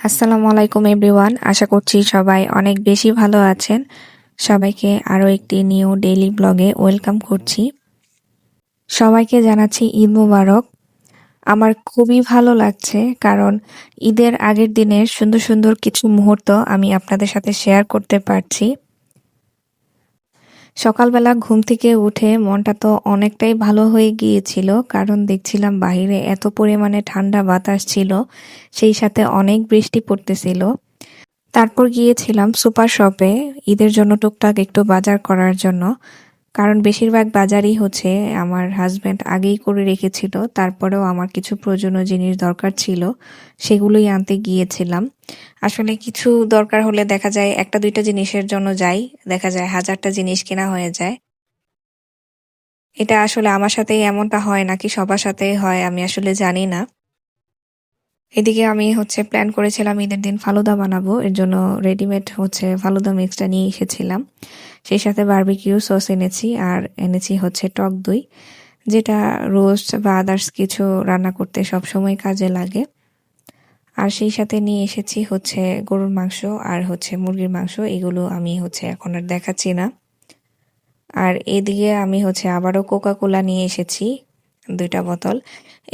আসসালামু আলাইকুম এভরিওয়ান। আশা করছি সবাই অনেক বেশি ভালো আছেন। সবাইকে আরও একটি নিউ ডেইলি ব্লগে ওয়েলকাম করছি। সবাইকে জানাচ্ছি ঈদ মোবারক। আমার খুবই ভালো লাগছে কারণ ঈদের আগের দিনের সুন্দর সুন্দর কিছু মুহূর্ত আমি আপনাদের সাথে শেয়ার করতে পারছি। সকালবেলা ঘুম থেকে উঠে মনটা তো অনেকটাই ভালো হয়ে গিয়েছিল, কারণ দেখছিলাম বাহিরে এত পরিমাণে ঠান্ডা বাতাস ছিল, সেই সাথে অনেক বৃষ্টি পড়তেছিল। তারপর গিয়েছিলাম সুপার শপে ঈদের জন্য টুকটাক একটু বাজার করার জন্য, কারণ বেশিরভাগ বাজারই হচ্ছে আমার হাজব্যান্ড আগেই করে রেখেছিল। তারপরেও আমার কিছু প্রয়োজনীয় জিনিস দরকার ছিল, সেগুলোই আনতে গিয়েছিলাম। আসলে কিছু দরকার হলে দেখা যায় একটা দুইটা জিনিসের জন্য যাই, দেখা যায় হাজারটা জিনিস কেনা হয়ে যায়। এটা আসলে আমার সাথেই এমনটা হয় নাকি সবার সাথেই হয় আমি আসলে জানি না। এদিকে আমি হচ্ছে প্ল্যান করেছিলাম ঈদের দিন ফালুদা বানাবো, এর জন্য রেডিমেড হচ্ছে ফালুদা মিক্সটা নিয়ে এসেছিলাম। সেই সাথে বারবিকিউ সস এনেছি, আর এনেছি হচ্ছে টক দই, যেটা রোস্ট বা আদার্স কিছু রান্না করতে সবসময় কাজে লাগে। আর সেই সাথে নিয়ে এসেছি হচ্ছে গরুর মাংস আর হচ্ছে মুরগির মাংস, এগুলো আমি হচ্ছে এখন আর দেখাচ্ছি না। আর এদিকে আমি হচ্ছে আবারও কোকা কোলা নিয়ে এসেছি 2টা বোতল।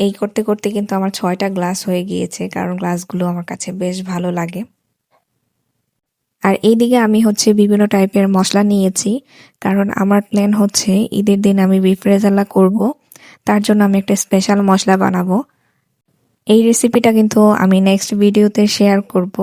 এই করতে করতে কিন্তু আমার 6টা গ্লাস হয়ে গিয়েছে, কারণ গ্লাসগুলো আমার কাছে বেশ ভালো লাগে। আর এইদিকে আমি হচ্ছে বিভিন্ন টাইপের মশলা নিয়েছি, কারণ আমার প্ল্যান হচ্ছে ঈদের দিন আমি বিফ রেজালা করব। তার জন্য আমি একটা স্পেশাল মশলা বানাবো। এই রেসিপিটা কিন্তু আমি নেক্সট ভিডিওতে শেয়ার করব।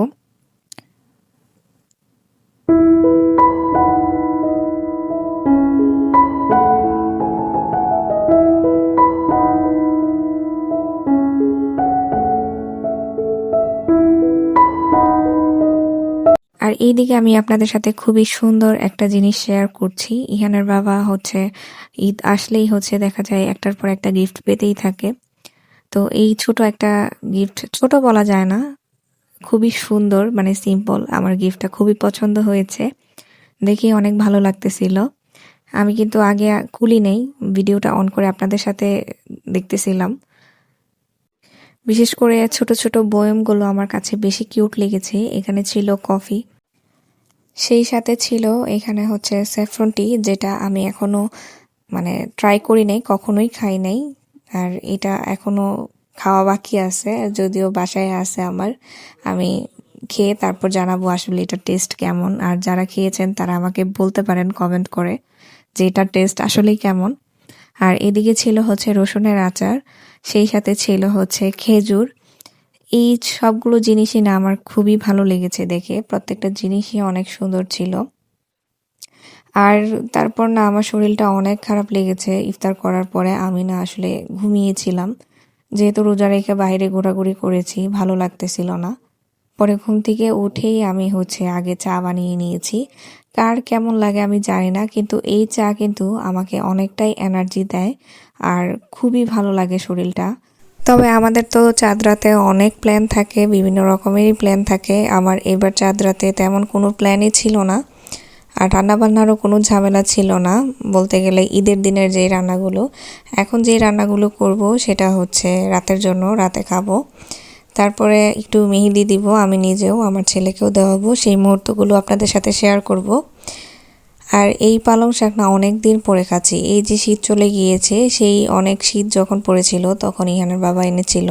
আর এইদিকে আমি আপনাদের সাথে খুবই সুন্দর একটা জিনিস শেয়ার করছি। ইহানের বাবা হচ্ছে ঈদ আসলেই হচ্ছে দেখা যায় একটার পর একটা গিফট পেতেই থাকে। তো এই ছোট একটা গিফট, ছোট বলা যায় না, খুবই সুন্দর, মানে সিম্পল, আমার গিফটটা খুবই পছন্দ হয়েছে, দেখে অনেক ভালো লাগতেছিল। আমি কিন্তু আগে খুলি নেই, ভিডিওটা অন করে আপনাদের সাথে দেখতেছিলাম। বিশেষ করে ছোট ছোট বয়মগুলো আমার কাছে বেশি কিউট লেগেছে। এখানে ছিল কফি, সেই সাথে ছিল এখানে হচ্ছে স্যাফরন টি, যেটা আমি এখনো মানে ট্রাই করি নাই, কখনোই খাই নাই। আর এটা এখনো খাওয়া বাকি আছে, যদিও বাসায় আছে আমার। আমি খেয়ে তারপর জানাবো আসলে এটার টেস্ট কেমন। আর যারা খেয়েছেন তারা আমাকে বলতে পারেন কমেন্ট করে যে এটার টেস্ট আসলেই কেমন। আর এদিকে ছিল হচ্ছে রসুনের আচার, সেই সাথে ছিল হচ্ছে খেজুর। এই সবগুলো জিনিসই না আমার খুবই ভালো লেগেছে দেখে, প্রত্যেকটা জিনিসই অনেক সুন্দর ছিল। আর তারপর না আমার শরীরটা অনেক খারাপ লেগেছে ইফতার করার পরে। আমি না আসলে ঘুমিয়েছিলাম, যেহেতু রোজা রেখে বাইরে ঘোরাঘুরি করেছি, ভালো লাগতেছিল না। পরে ঘুম থেকে উঠেই আমি হচ্ছে আগে চা বানিয়ে নিয়েছি। কার কেমন লাগে আমি জানি না, কিন্তু এই চা কিন্তু আমাকে অনেকটাই এনার্জি দেয় আর খুবই ভালো লাগে শরীরটা। তবে আমাদের তো চাঁদ রাতে অনেক প্ল্যান থাকে, বিভিন্ন রকমেরই প্ল্যান থাকে। আমার এবার চাঁদ রাতে তেমন কোনো প্ল্যানই ছিল না, আর রান্নাবান্নারও কোনো ঝামেলা ছিল না। বলতে গেলে ঈদের দিনের যে রান্নাগুলো, এখন যে রান্নাগুলো করব সেটা হচ্ছে রাতের জন্য, রাতে খাবো। তারপরে একটু মেহেদি দিব আমি নিজেও, আমার ছেলেকেও দেওয়াবো, সেই মুহূর্তগুলো আপনাদের সাথে শেয়ার করব। আর এই পালং শাক না অনেক দিন পরে খাচ্ছি। এই যে শীত চলে গিয়েছে, সেই অনেক শীত যখন পড়েছিল তখন ইহানের বাবা এনেছিল।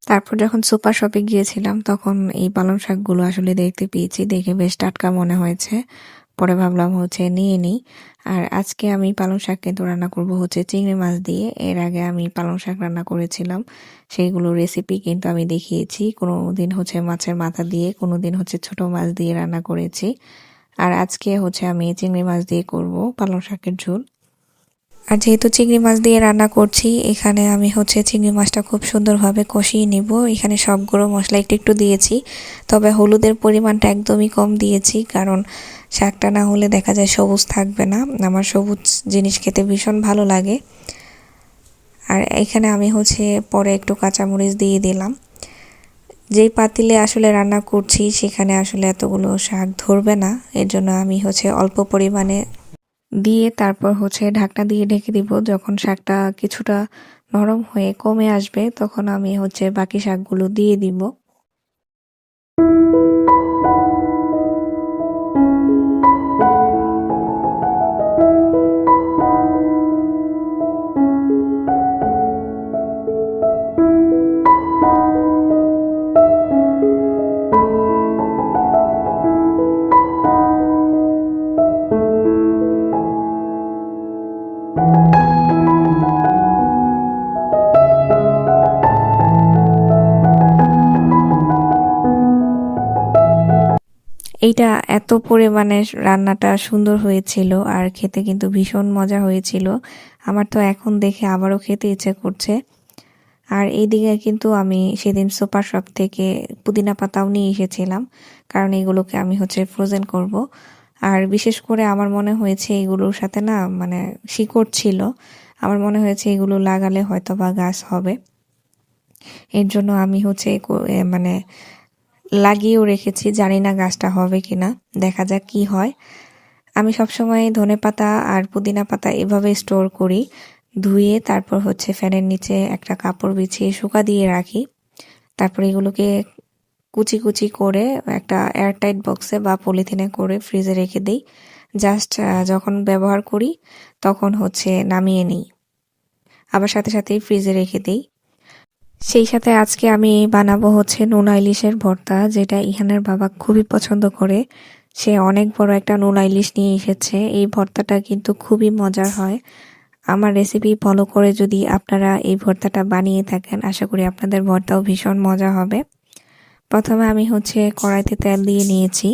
তারপর যখন সুপার শপে গিয়েছিলাম তখন এই পালং শাকগুলো আসলে দেখতে পেয়েছি, দেখে বেশ টাটকা মনে হয়েছে। পরে ভাবলাম হচ্ছে নিয়ে নিই। আর আজকে আমি পালং শাক কিন্তু রান্না করব হচ্ছে চিংড়ি মাছ দিয়ে। এর আগে আমি পালং শাক রান্না করেছিলাম, সেইগুলো রেসিপি কিন্তু আমি দেখিয়েছি। কোনো দিন হচ্ছে মাছের মাথা দিয়ে, কোনো দিন হচ্ছে ছোট মাছ দিয়ে রান্না করেছি। আর আজকে হচ্ছে আমি চিংড়ি মাছ দিয়ে করব পালং শাকের ঝোল। আর যেহেতু চিংড়ি মাছ দিয়ে রান্না করছি, এখানে আমি হচ্ছে চিংড়ি মাছটা খুব সুন্দরভাবে কষিয়ে নিব। এখানে সবগুলো মশলা একটু একটু দিয়েছি, তবে হলুদের পরিমাণটা একদমই কম দিয়েছি, কারণ শাকটা না হলে দেখা যায় সবুজ থাকবে না। আমার সবুজ জিনিস খেতে ভীষণ ভালো লাগে। আর এখানে আমি হচ্ছে পরে একটু কাঁচামরিচ দিয়ে দিলাম। যেই পাতিলে আসলে রান্না করছি সেখানে আসলে এতগুলো শাক ধরবে না, এর জন্য আমি হচ্ছে অল্প পরিমাণে দিয়ে তারপর হচ্ছে ঢাকনা দিয়ে ঢেকে দিব। যখন শাকটা কিছুটা নরম হয়ে কমে আসবে তখন আমি হচ্ছে বাকি শাকগুলো দিয়ে দিব। এইটা এত পরিমাণে রান্নাটা সুন্দর হয়েছিল আর খেতে কিন্তু ভীষণ মজা হয়েছিল। আমার তো এখন দেখে আবারও খেতে ইচ্ছে করছে। আর এইদিকে কিন্তু আমি সেদিন সুপার শপ থেকে পুদিনা পাতাও নিয়ে এসেছিলাম, কারণ এগুলোকে আমি ফ্রোজেন করব। আর বিশেষ করে আমার মনে হয়েছে এগুলোর সাথে না মানে শিকড় ছিল, আমার মনে হয়েছে এগুলো লাগালে হয়তো বা গাছ হবে। এর জন্য আমি মানে লাগিয়েও রেখেছি, জানি না গাছটা হবে কিনা, দেখা যাক কি হয়। আমি সবসময় ধনেপাতা আর পুদিনা পাতা এভাবে স্টোর করি, ধুয়ে তারপর ফ্যানের নিচে একটা কাপড় বিছিয়ে শুকা দিয়ে রাখি। তারপর এগুলোকে কুচি কুচি করে একটা এয়ারটাইট বক্সে বা পলিথিনে করে ফ্রিজে রেখে দিই। জাস্ট যখন ব্যবহার করি তখন নামিয়ে নিই, আবার সাথে সাথেই ফ্রিজে রেখে দিই। সেই সাথে আজকে আমি বানাবো নোনা ইলিশের ভর্তা, যেটা ইহানের বাবা খুবই পছন্দ করে। সে অনেক বড় একটা নোনা ইলিশ নিয়ে এসেছে। এই ভর্তাটা কিন্তু খুবই মজার হয়। আমার রেসিপি ফলো করে যদি আপনারা এই ভর্তাটা বানিয়ে থাকেন, আশা করি আপনাদের ভর্তাও ভীষণ মজা হবে। প্রথমে আমি কড়াইতে তেল দিয়ে নিয়েছি,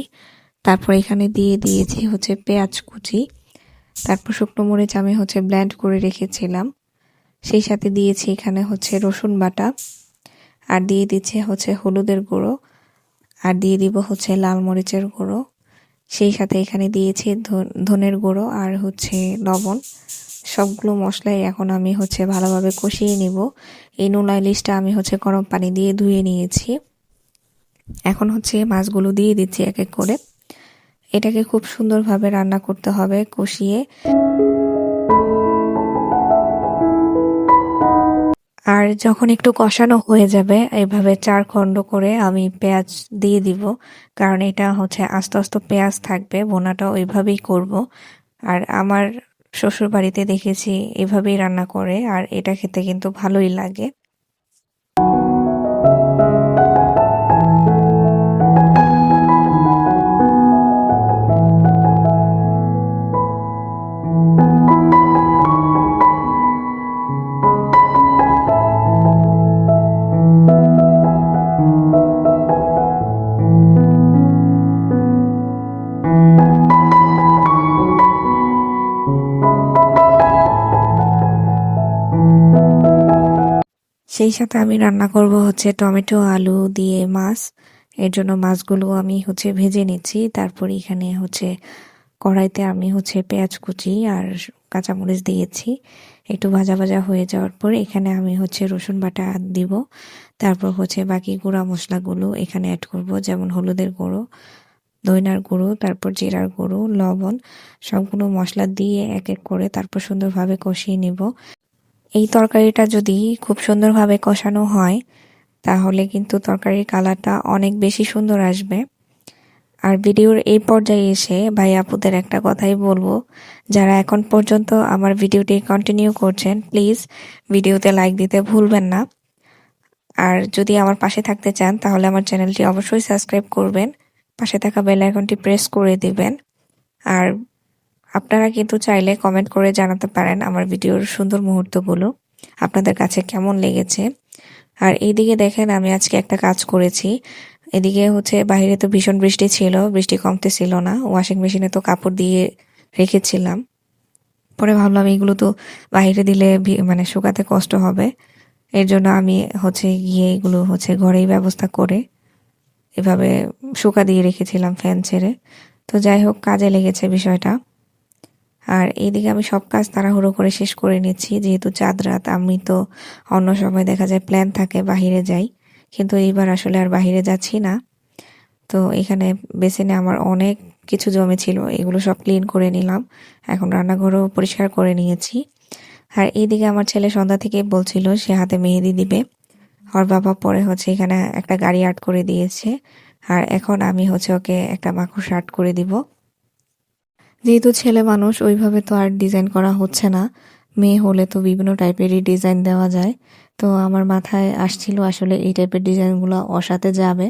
তারপর এখানে দিয়ে দিয়েছি পেঁয়াজ কুচি, তারপর শুকনো মরিচ আমি ব্লেন্ড করে রেখেছিলাম। সেই সাথে দিয়েছি এখানে রসুন বাটা, আর দিয়ে দিচ্ছি হলুদের গুঁড়ো, আর দিয়ে দিব লাল মরিচের গুঁড়ো। সেই সাথে এখানে দিয়েছি ধনের গুঁড়ো আর লবণ। সবগুলো মশলাই এখন আমি ভালোভাবে কষিয়ে নিব। এই নোনা ইলিশটা আমি গরম পানি দিয়ে ধুয়ে নিয়েছি। এখন মাছগুলো দিয়ে দিচ্ছি এক এক করে। এটাকে খুব সুন্দরভাবে রান্না করতে হবে কষিয়ে। আর যখন একটু কষানো হয়ে যাবে, এভাবে 4 খণ্ড করে আমি পেঁয়াজ দিয়ে দিব, কারণ এটা আস্তে আস্তে পেঁয়াজ থাকবে, ভুনাটা ওইভাবেই করব। আর আমার শ্বশুর বাড়িতে দেখেছি এভাবেই রান্না করে, আর এটা খেতে কিন্তু ভালোই লাগে। সেই সাথে আমি রান্না করব টমেটো আলু দিয়ে মাছ। এর জন্য মাছগুলো আমি ভেজে নিচ্ছি। তারপর এখানে কড়াইতে আমি পেঁয়াজ কুচি আর কাঁচামরিচ দিয়েছি। একটু ভাজা ভাজা হয়ে যাওয়ার পর এখানে আমি রসুন বাটা দিব। তারপর বাকি গুঁড়া মশলাগুলো এখানে অ্যাড করব, যেমন হলুদের গুঁড়ো, ধনিয়ার গুঁড়ো, তারপর জিরার গুঁড়ো, লবণ। সবগুলো মশলা দিয়ে এক এক করে তারপর সুন্দরভাবে কষিয়ে নিব। এই তরকারিটা যদি খুব সুন্দরভাবে কষানো হয়, তাহলে কিন্তু তরকারির কালারটা অনেক বেশি সুন্দর আসবে। আর ভিডিওর এই পর্যায়ে এসে ভাই আপুদের একটা কথাই বলবো, যারা এখন পর্যন্ত আমার ভিডিওটি কন্টিনিউ করছেন, প্লিজ ভিডিওতে লাইক দিতে ভুলবেন না। আর যদি আমার পাশে থাকতে চান, তাহলে আমার চ্যানেলটি অবশ্যই সাবস্ক্রাইব করবেন, পাশে থাকা বেল আইকনটি প্রেস করে দিবেন। আর আপনারা কিন্তু চাইলে কমেন্ট করে জানাতে পারেন আমার ভিডিওর সুন্দর মুহূর্তগুলো আপনাদের কাছে কেমন লেগেছে। আর এইদিকে দেখেন, আমি আজকে একটা কাজ করেছি। এদিকে বাইরে তো ভীষণ বৃষ্টি ছিল, বৃষ্টি কমতেছিল না। ওয়াশিং মেশিনে তো কাপড় দিয়ে রেখেছিলাম। পরে ভাবলাম এগুলো তো বাইরে দিলে মানে শুকাতে কষ্ট হবে। এর জন্য আমি গিয়ে এগুলো ঘরেই ব্যবস্থা করে এভাবে শুকা দিয়ে রেখেছিলাম ফ্যান ছেড়ে। তো যাই হোক, কাজে লেগেছে বিষয়টা। আর এইদিকে আমি সব কাজ তাড়াহুড়ো করে শেষ করে নিচ্ছি, যেহেতু চাঁদ রাত। আমি তো অন্য সময় দেখা যায় প্ল্যান থাকে বাহিরে যাই, কিন্তু এইবার আসলে আর বাহিরে যাচ্ছি না। তো এখানে বেসিনে আমার অনেক কিছু জমে ছিল, এগুলো সব ক্লিন করে নিলাম। এখন রান্নাঘরও পরিষ্কার করে নিয়েছি। আর এইদিকে আমার ছেলে সন্ধ্যা থেকে বলছিল সে হাতে মেহেদি দিবে। ওর বাবা পরে এখানে একটা গাড়ি আর্ট করে দিয়েছে। আর এখন আমি হচ্ছে ওকে একটা মাকড়সা আর্ট করে দিব। যেহেতু ছেলে মানুষ ওইভাবে তো আর ডিজাইন করা হচ্ছে না, মেয়ে হলে তো বিভিন্ন টাইপেরই ডিজাইন দেওয়া যায়। তো আমার মাথায় আসছিল আসলে এই টাইপের ডিজাইনগুলো ওর সাথে যাবে,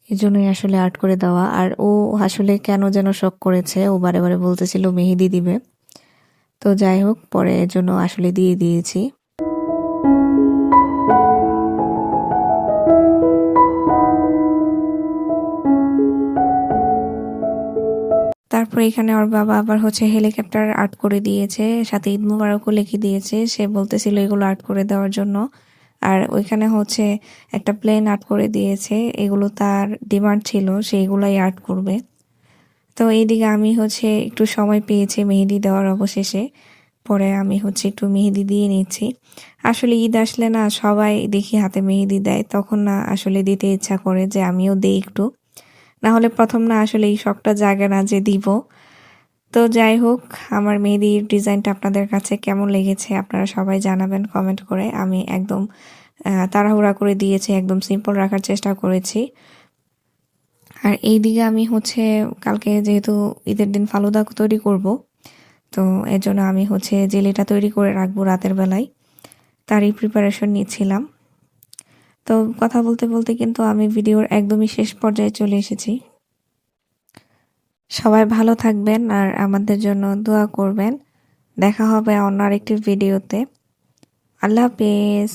এই জন্যই আসলে আর্ট করে দেওয়া। আর ও আসলে কেন যেন শখ করেছে, ও বারে বারে বলতেছিল মেহেদি দিবে। তো যাই হোক, পরে এর জন্য আসলে দিয়ে দিয়েছি। তারপর এখানে ওর বাবা আবার হচ্ছে হেলিকপ্টার আর্ট করে দিয়েছে, সাথে ঈদ মুবারকও লিখে দিয়েছে। সে বলতেছিল এগুলো আর্ট করে দেওয়ার জন্য। আর ওইখানে হচ্ছে একটা প্লেন আর্ট করে দিয়েছে, এগুলো তার ডিমান্ড ছিল, সেইগুলাই আর্ট করবে। তো এইদিকে আমি হচ্ছে একটু সময় পেয়েছি মেহেদি দেওয়ার অবশেষে, পরে আমি হচ্ছে একটু মেহেদি দিয়ে নিচ্ছি। আসলে ঈদ আসলে না সবাই দেখি হাতে মেহেদি দেয়, তখন না আসলে দিতে ইচ্ছা করে যে আমিও দেই একটু, না হলে প্রথম না আসলে এই শখটা জাগে না যে দিব। তো যাই হোক, আমার মেহেদির ডিজাইনটা আপনাদের কাছে কেমন লেগেছে আপনারা সবাই জানাবেন কমেন্ট করে। আমি একদম তাড়াহুড়া করে দিয়েছি, একদম সিম্পল রাখার চেষ্টা করেছি। আর এইদিকে আমি হচ্ছে কালকে যেহেতু ঈদের দিন ফালুদা তৈরি করব, তো এর জন্য আমি হচ্ছে জেলিটা তৈরি করে রাখবো রাতের বেলায়, তারই প্রিপারেশন নিচ্ছিলাম। তো কথা বলতে বলতে কিন্তু আমি ভিডিওর একদমই শেষ পর্যায়ে চলে এসেছি। সবাই ভালো থাকবেন আর আমাদের জন্য দোয়া করবেন। দেখা হবে অন্য আরেকটি ভিডিওতে। আল্লাহ হাফেজ।